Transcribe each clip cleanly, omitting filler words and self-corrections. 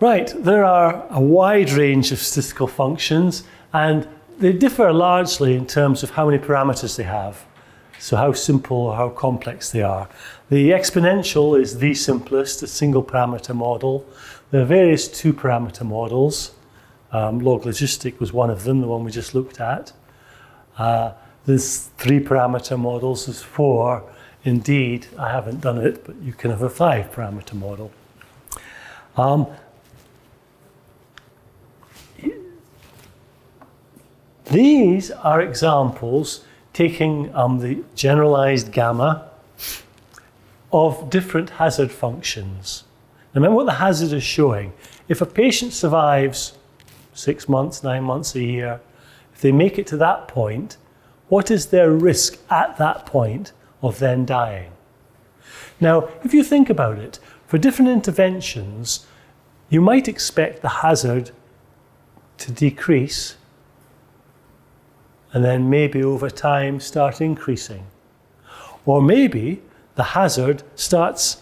Right, there are a wide range of statistical functions, and they differ largely in terms of how many parameters they have. So how simple or how complex they are. The exponential is the simplest, a single parameter model. There are various 2-parameter models. Log logistic was one of them, the one we just looked at. There's 3-parameter models, there's 4. Indeed, I haven't done it, but you can have a 5-parameter model. These are examples taking the generalized gamma of different hazard functions. Remember what the hazard is showing. If a patient survives 6 months, 9 months, a year, if they make it to that point, what is their risk at that point of then dying? Now, if you think about it, for different interventions, you might expect the hazard to decrease and then maybe over time start increasing. Or maybe the hazard starts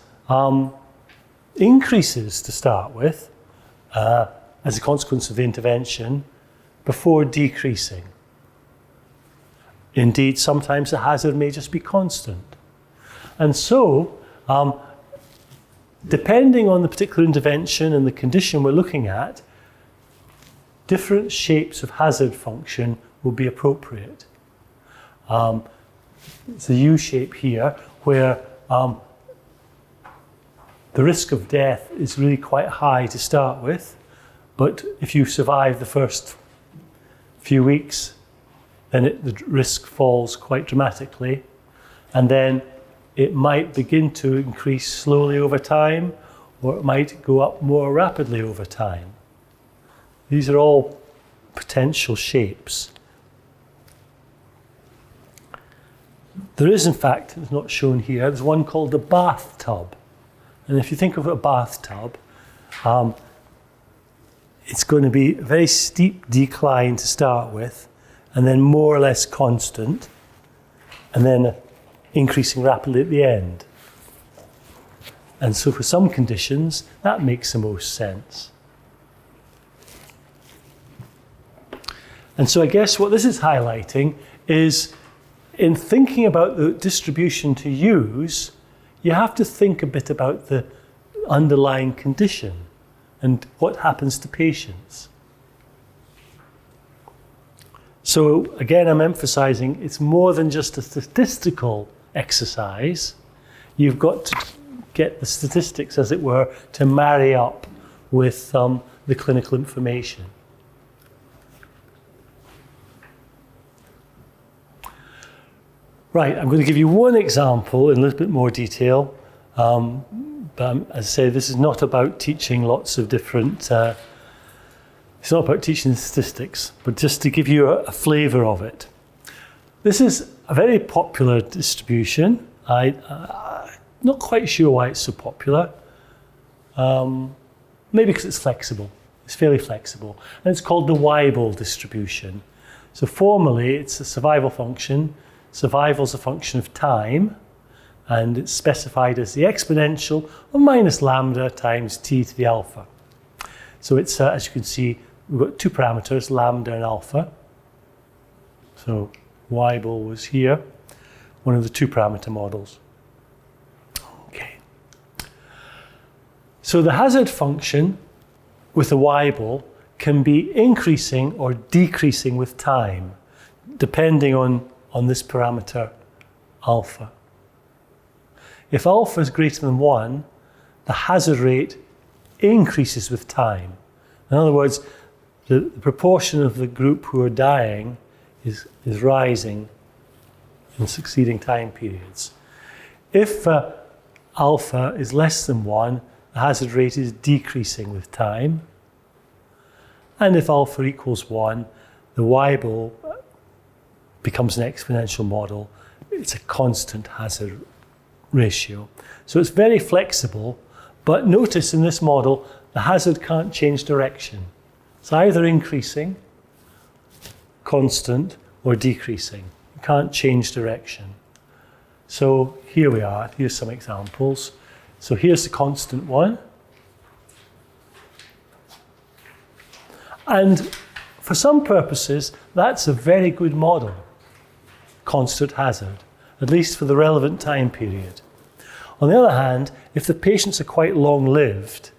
increases to start with as a consequence of the intervention before decreasing. Indeed, sometimes the hazard may just be constant. And so, depending on the particular intervention and the condition we're looking at, different shapes of hazard function will be appropriate. It's a U shape here where the risk of death is really quite high to start with, but if you survive the first few weeks, then the risk falls quite dramatically, and then it might begin to increase slowly over time, or it might go up more rapidly over time. These are all potential shapes. There is, in fact, it's not shown here, there's one called the bathtub. And if you think of a bathtub, it's going to be a very steep decline to start with, and then more or less constant, and then increasing rapidly at the end. And so for some conditions, that makes the most sense. And so I guess what this is highlighting is, in thinking about the distribution to use, you have to think a bit about the underlying condition and what happens to patients. So again, I'm emphasizing it's more than just a statistical exercise. You've got to get the statistics, as it were, to marry up with the clinical information. Right, I'm going to give you one example in a little bit more detail. But as I say, this is not about teaching lots of different, it's not about teaching statistics, but just to give you a flavour of it. This is a very popular distribution. I'm not quite sure why it's so popular. Maybe because it's flexible. It's fairly flexible. And it's called the Weibull Distribution. So formally, it's a survival function. Survival is a function of time, and it's specified as the exponential of minus lambda times t to the alpha. So it's, as you can see, we've got 2 parameters, lambda and alpha. So Weibull was here, one of the 2-parameter models. Okay. So the hazard function with the Weibull can be increasing or decreasing with time, depending on this parameter alpha. If alpha is greater than 1, the hazard rate increases with time. In other words, the proportion of the group who are dying is rising in succeeding time periods. If alpha is less than 1, the hazard rate is decreasing with time. And if alpha equals 1, the Weibull becomes an exponential model. It's a constant hazard ratio. So it's very flexible, but notice in this model, the hazard can't change direction. It's either increasing, constant, or decreasing. It can't change direction. So here we are. Here's some examples. So here's the constant one. And for some purposes, that's a very good model, constant hazard, at least for the relevant time period. On the other hand, if the patients are quite long-lived,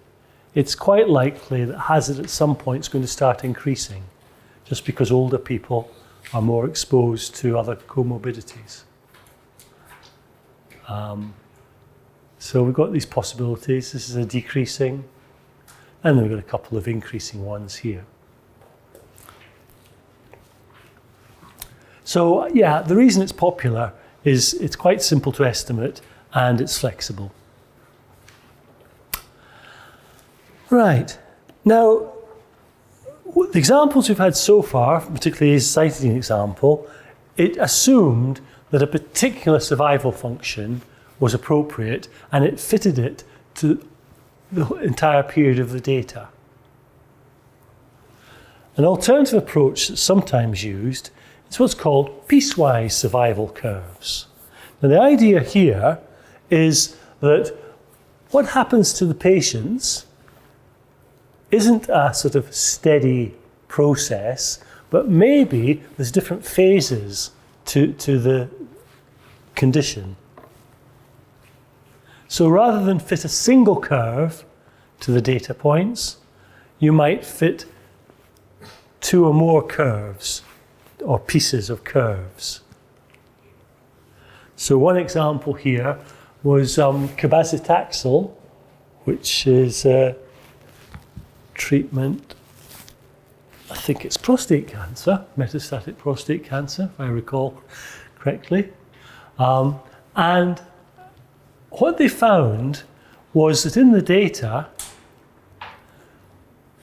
it's quite likely that hazard at some point is going to start increasing, just because older people are more exposed to other comorbidities. So we've got these possibilities. This is a decreasing, and then we've got a couple of increasing ones here. So yeah, the reason it's popular is it's quite simple to estimate and it's flexible. Right, now the examples we've had so far, particularly the cytidine example, it assumed that a particular survival function was appropriate and it fitted it to the entire period of the data. An alternative approach that's sometimes used is what's called piecewise survival curves. Now the idea here is that what happens to the patients isn't a sort of steady process, but maybe there's different phases to the condition. So rather than fit a single curve to the data points, you might fit two or more curves or pieces of curves. So one example here was cabazitaxel, which is treatment, I think it's prostate cancer, metastatic prostate cancer, if I recall correctly. And what they found was that in the data,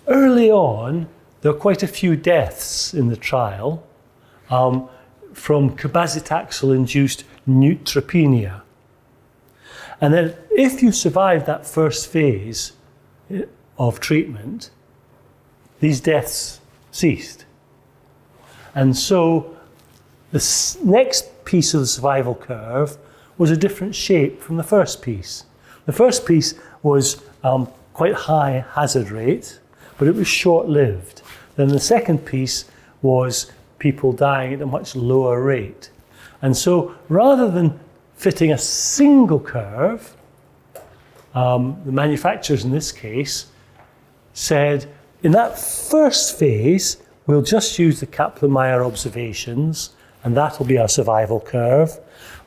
early on, there were quite a few deaths in the trial from cabazitaxel-induced neutropenia. And then if you survived that first phase of treatment, these deaths ceased. And so the next piece of the survival curve was a different shape from the first piece. The first piece was quite high hazard rate, but it was short-lived. Then the second piece was people dying at a much lower rate. And so rather than fitting a single curve, the manufacturers in this case said, in that first phase, we'll just use the Kaplan-Meier observations, and that'll be our survival curve.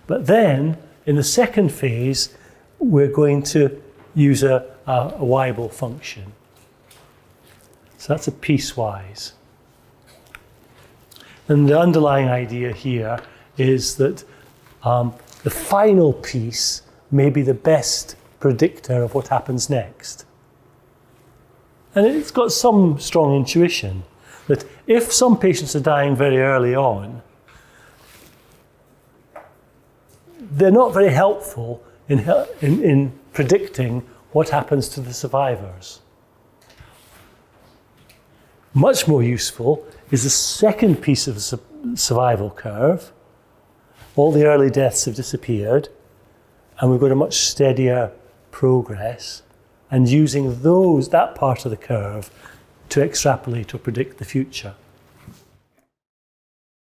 But then, in the second phase, we're going to use a Weibull function. So that's a piecewise. And the underlying idea here is that the final piece may be the best predictor of what happens next. And it's got some strong intuition that if some patients are dying very early on, they're not very helpful in predicting what happens to the survivors. Much more useful is the second piece of the survival curve. All the early deaths have disappeared, and we've got a much steadier progress, and using that part of the curve to extrapolate or predict the future.